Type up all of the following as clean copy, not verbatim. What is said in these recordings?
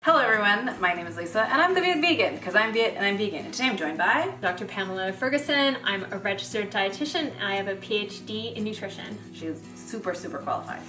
Hello everyone, my name is Lisa and I'm the Viet Vegan because I'm Viet and I'm vegan. And today I'm joined by Dr. Pamela Fergusson. I'm a registered dietitian and I have a PhD in nutrition. She's super qualified.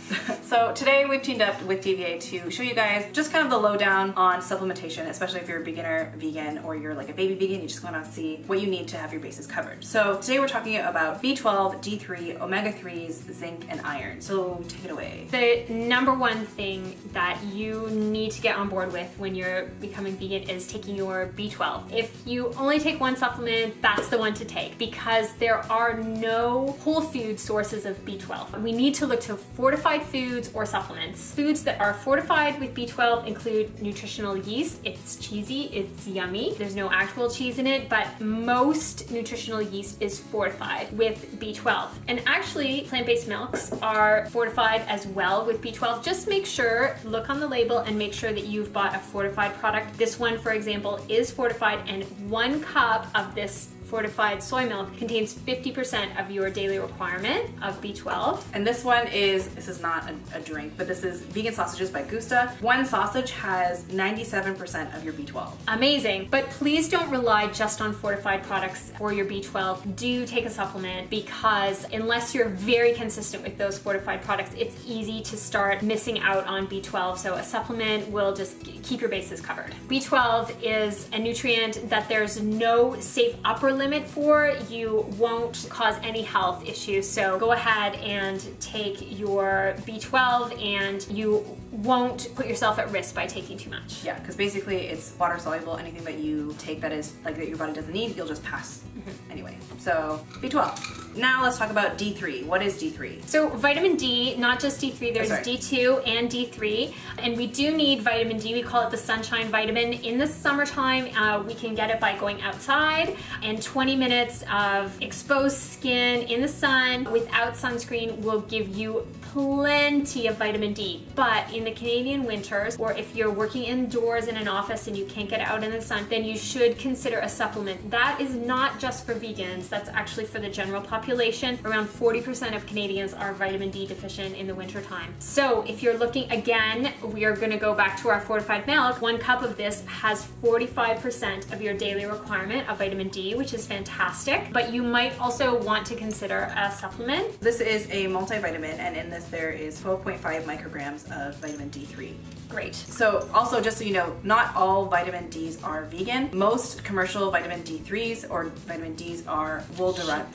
So today we've teamed up with TVA to show you guys just kind of the lowdown on supplementation, especially if you're a beginner vegan or you're like a baby vegan, you just want to see what you need to have your bases covered. So today we're talking about B12, D3, omega-3s, zinc, and iron. So take it away. The number one thing that you need to get on board with when you're becoming vegan is taking your B12. If you only take one supplement, that's the one to take because there are no whole food sources of B12. We need to look to fortified foods or supplements. Foods that are fortified with B12 include nutritional yeast. It's cheesy, it's yummy. There's no actual cheese in it, but most nutritional yeast is fortified with B12. And actually, plant-based milks are fortified as well with B12. Just make sure, look on the label and make sure that you've bought a fortified product. This one, for example, is fortified, and 1 cup of this fortified soy milk contains 50% of your daily requirement of B12. And this one is, this is not a drink, but this is vegan sausages by Gusta. One sausage has 97% of your B12. Amazing, but please don't rely just on fortified products for your B12. Do take a supplement because unless you're very consistent with those fortified products, it's easy to start missing out on B12. So a supplement will just keep your bases covered. B12 is a nutrient that there's no safe upper limit for. You won't cause any health issues. So go ahead and take your B12 and you won't put yourself at risk by taking too much. Yeah, because basically it's water soluble. Anything that you take that is like that your body doesn't need, you'll just pass anyway. So B12. Now let's talk about D3. What is D3? So vitamin D, not just D3, there's D2 and D3. And we do need vitamin D. We call it the sunshine vitamin. In the summertime, we can get it by going outside, and 20 minutes of exposed skin in the sun without sunscreen will give you plenty of vitamin D. But in the Canadian winters, or if you're working indoors in an office and you can't get out in the sun, then you should consider a supplement. That is not just for vegans, that's actually for the general population. Around 40% of Canadians are vitamin D deficient in the winter time. So if you're looking, again, we are gonna go back to our fortified milk. 1 cup of this has 45% of your daily requirement of vitamin D, which is fantastic, but you might also want to consider a supplement. This is a multivitamin, and in this there is 12.5 micrograms of vitamin D3. Great. So also, just so you know, not all vitamin Ds are vegan. Most commercial vitamin D3s or vitamin Ds are wool derived.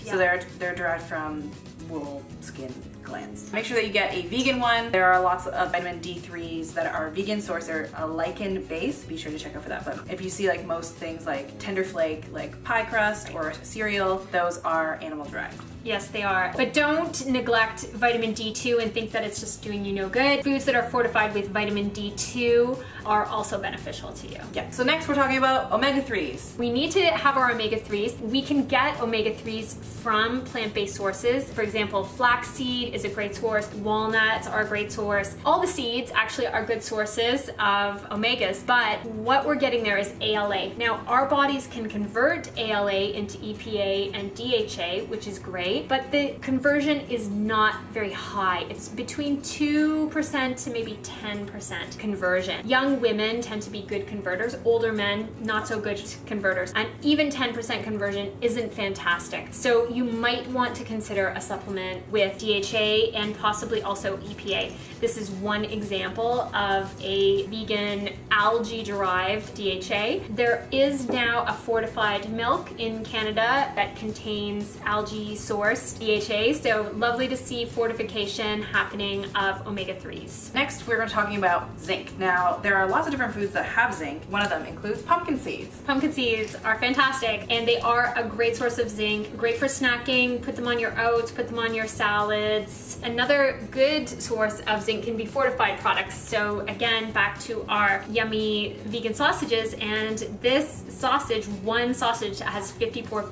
So they're derived from wool skin glands. Make sure that you get a vegan one. There are lots of vitamin D3s that are vegan source. They're a lichen base. Be sure to check out for that. But if you see like most things like tender flake, like pie crust or cereal, those are animal derived. Yes, they are. But don't neglect vitamin D2 and think that it's just doing you no good. Foods that are fortified with vitamin D2 are also beneficial to you. Yeah. So next we're talking about omega-3s. We need to have our omega-3s. We can get omega-3s from plant-based sources. For example, flaxseed is a great source. Walnuts are a great source. All the seeds actually are good sources of omegas, but what we're getting there is ALA. Now, our bodies can convert ALA into EPA and DHA, which is great, but the conversion is not very high. It's between 2% to maybe 10% conversion. Young women tend to be good converters, older men not so good converters, and even 10% conversion isn't fantastic. So you might want to consider a supplement with DHA and possibly also EPA. This is one example of a vegan algae-derived DHA. There is now a fortified milk in Canada that contains algae sourced DHA, so lovely to see fortification happening of omega-3s. Next, we're talking about zinc. Now, there are lots of different foods that have zinc. One of them includes pumpkin seeds. Pumpkin seeds are fantastic, and they are a great source of zinc. Great for snacking, put them on your oats, put them on your salads. Another good source of zinc can be fortified products. So again, back to our yummy vegan sausages, and this sausage, one sausage has 54%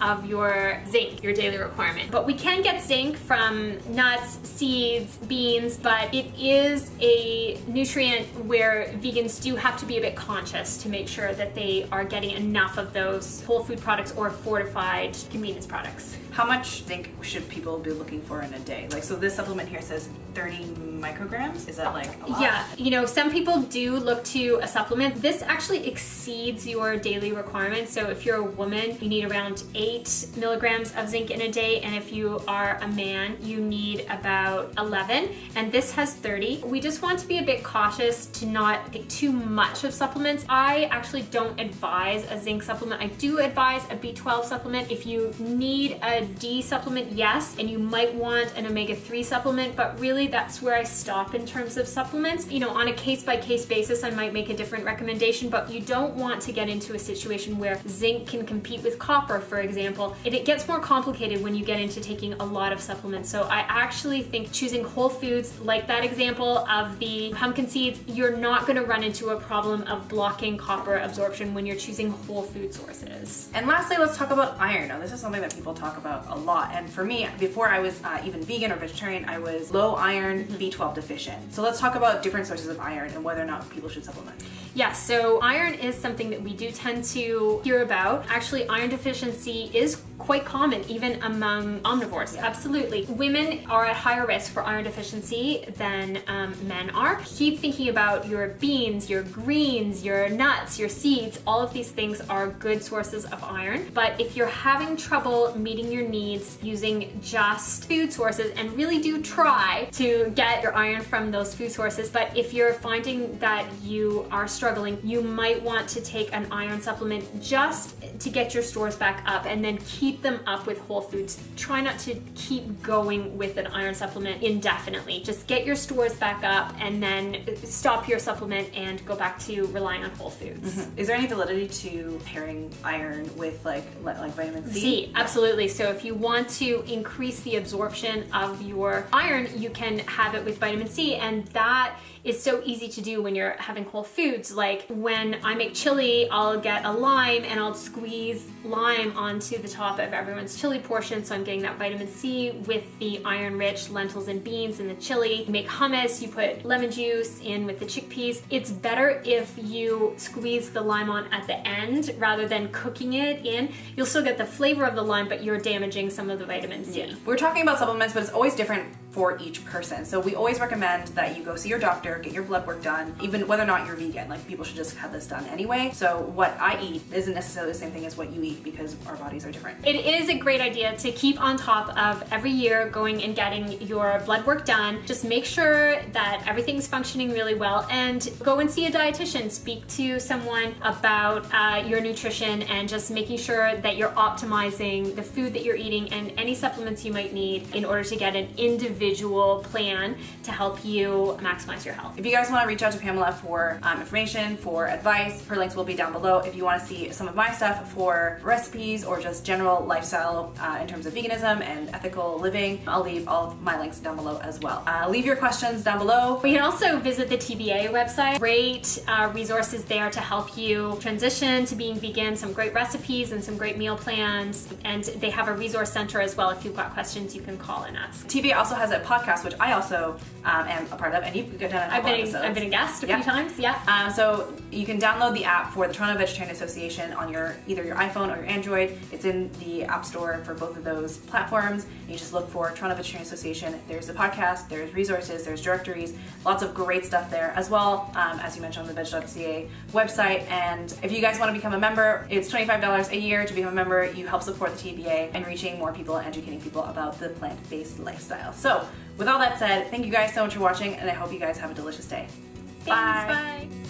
of your zinc, your daily requirement. But we can get zinc from nuts, seeds, beans, but it is a nutrient where vegans do have to be a bit conscious to make sure that they are getting enough of those whole food products or fortified convenience products. How much zinc should people be looking for in a day? Like, so this supplement here says 30 micrograms. Is that like a lot? Yeah, you know, some people do look to a supplement. This actually exceeds your daily requirements. So if you're a woman, you need around 8 milligrams of zinc in a day, and if you are a man, you need about 11, and this has 30. We just want to be a bit cautious to not take too much of supplements. I actually don't advise a zinc supplement. I do advise a B12 supplement. If you need a D supplement, yes, and you might want an omega-3 supplement, but really that's where I stop in terms of supplements. You know, on a case-by-case basis, I might make a different recommendation, but you don't want to get into a situation where zinc can compete with copper, for example. It gets more complicated when you get into taking a lot of supplements. So I actually think choosing whole foods, like that example of the pumpkin seeds, you're not going to run into a problem of blocking copper absorption when you're choosing whole food sources. And lastly, let's talk about iron. Now, this is something that people talk about a lot. And for me, before I was even vegan or vegetarian, I was low iron, B12 deficient. So let's talk about different sources of iron and whether or not people should supplement. Yeah, so iron is something that we do tend to hear about. Actually, iron deficiency is quite common even among omnivores. Yeah. Absolutely. Women are at higher risk for iron deficiency than men are. Keep thinking about your beans, your greens, your nuts, your seeds. All of these things are good sources of iron. But if you're having trouble meeting your needs using just food sources, and really do try to get your iron from those food sources, but if you're finding that you are struggling, you might want to take an iron supplement just to get your stores back up, and then keep them up with whole foods. Try not to keep going with an iron supplement indefinitely. Just get your stores back up and then stop your supplement and go back to relying on whole foods. Mm-hmm. Is there any validity to pairing iron with like vitamin C? C, absolutely. So if you want to increase the absorption of your iron, you can have it with vitamin C, and that is so easy to do when you're having whole foods. Like when I make chili, I'll get a lime and I'll squeeze lime onto the top of everyone's chili portion, so I'm getting that vitamin C with the iron-rich lentils and beans in the chili. You make hummus, you put lemon juice in with the chickpeas. It's better if you squeeze the lime on at the end rather than cooking it in. You'll still get the flavor of the lime, but you're damaging some of the vitamin C. Yeah. We're talking about supplements, but it's always different for each person. So we always recommend that you go see your doctor, get your blood work done, even whether or not you're vegan. Like, people should just have this done anyway. So what I eat isn't necessarily the same thing as what you eat, because our bodies are different. It is a great idea to keep on top of every year going and getting your blood work done. Just make sure that everything's functioning really well, and go and see a dietitian. Speak to someone about your nutrition, and just making sure that you're optimizing the food that you're eating and any supplements you might need in order to get an individual plan to help you maximize your health. If you guys want to reach out to Pamela for information, for advice, her links will be down below. If you want to see some of my stuff for recipes or just general lifestyle in terms of veganism and ethical living, I'll leave all of my links down below as well. Leave your questions down below. We can also visit the TBA website. Great resources there to help you transition to being vegan, some great recipes and some great meal plans, and they have a resource center as well. If you've got questions, you can call and ask. TBA also has a podcast, which I also am a part of, and you've done a couple episodes. I've been a guest a few times, yeah. So you can download the app for the Toronto Vegetarian Association on either your iPhone or your Android. It's in the App Store for both of those platforms. You just look for Toronto Vegetarian Association. There's the podcast, there's resources, there's directories, lots of great stuff there, as well as you mentioned on the veg.ca website. And if you guys want to become a member, it's $25 a year to become a member. You help support the TBA and reaching more people and educating people about the plant-based lifestyle. So with all that said, thank you guys so much for watching, and I hope you guys have a delicious day. Thanks, bye.